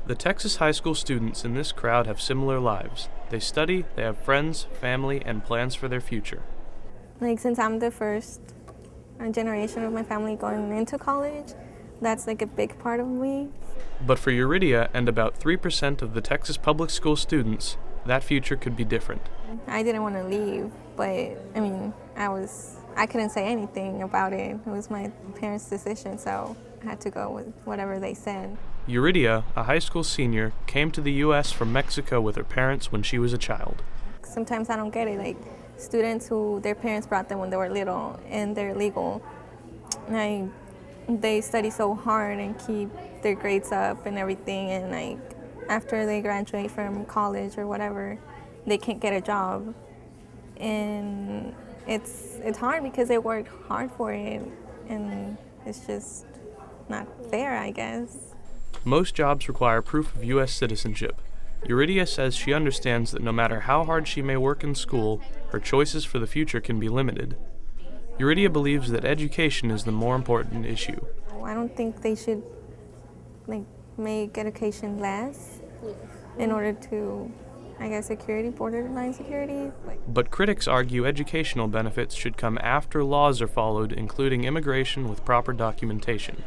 The Texas high school students in this crowd have similar lives. They study, they have friends, family, and plans for their future. Since I'm the first generation of my family going into college, that's a big part of me. But for Eurydia and about 3% of the Texas public school students, that future could be different. I didn't want to leave, but I couldn't say anything about it. It was my parents' decision, so I had to go with whatever they said. Eurydia, a high school senior, came to the U.S. from Mexico with her parents when she was a child. Sometimes I don't get it, students who their parents brought them when they were little and they're legal, they study so hard and keep their grades up and everything, and after they graduate from college or whatever, they can't get a job. And it's hard because they worked hard for it, and it's just not fair, I guess. Most jobs require proof of U.S. citizenship. Eurydia says she understands that no matter how hard she may work in school, her choices for the future can be limited. Eurydia believes that education is the more important issue. I don't think they should make education less in order to, borderline security. But critics argue educational benefits should come after laws are followed, including immigration with proper documentation.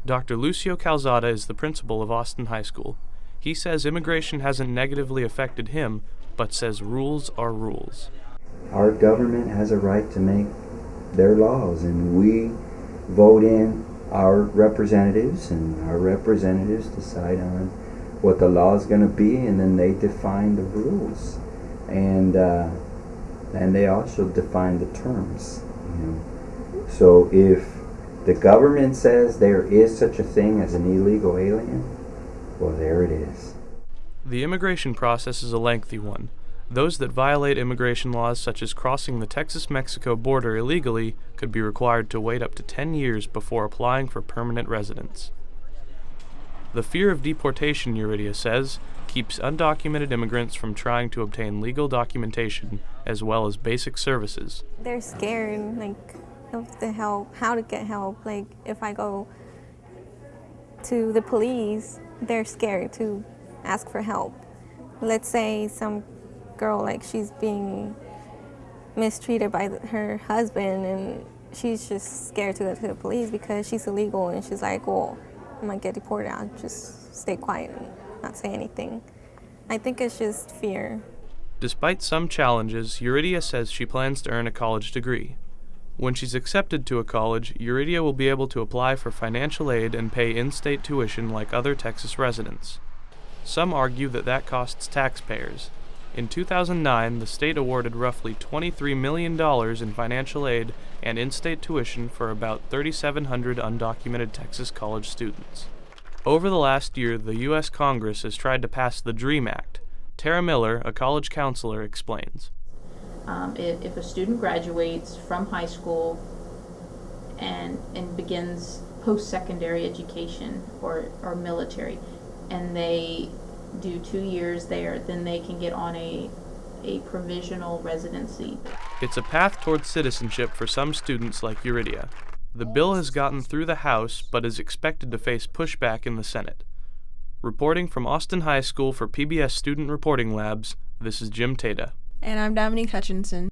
Dr. Lucio Calzada is the principal of Austin High School. He says immigration hasn't negatively affected him, but says rules are rules. Our government has a right to make their laws, and we vote in our representatives, and our representatives decide on what the law is going to be, and then they define the rules, and they also define the terms. So if the government says there is such a thing as an illegal alien, well, there it is. The immigration process is a lengthy one. Those that violate immigration laws, such as crossing the Texas-Mexico border illegally, could be required to wait up to 10 years before applying for permanent residence. The fear of deportation, Eurydia says, keeps undocumented immigrants from trying to obtain legal documentation as well as basic services. They're scared, of the help, how to get help. If I go to the police, they're scared to ask for help. Let's say some girl, she's being mistreated by her husband, and she's just scared to go to the police because she's illegal, and she's well, I might get deported. I'll just stay quiet and not say anything. I think it's just fear. Despite some challenges, Eurydia says she plans to earn a college degree. When she's accepted to a college, Eurydia will be able to apply for financial aid and pay in-state tuition like other Texas residents. Some argue that costs taxpayers. In 2009, the state awarded roughly $23 million in financial aid and in-state tuition for about 3,700 undocumented Texas college students. Over the last year, the U.S. Congress has tried to pass the DREAM Act. Tara Miller, a college counselor, explains. If a student graduates from high school and begins post-secondary education or military, and they do 2 years there, then they can get on a provisional residency. It's a path towards citizenship for some students like Eurydia. The bill has gotten through the House, but is expected to face pushback in the Senate. Reporting from Austin High School for PBS Student Reporting Labs, this is Jim Tata. And I'm Dominique Hutchinson.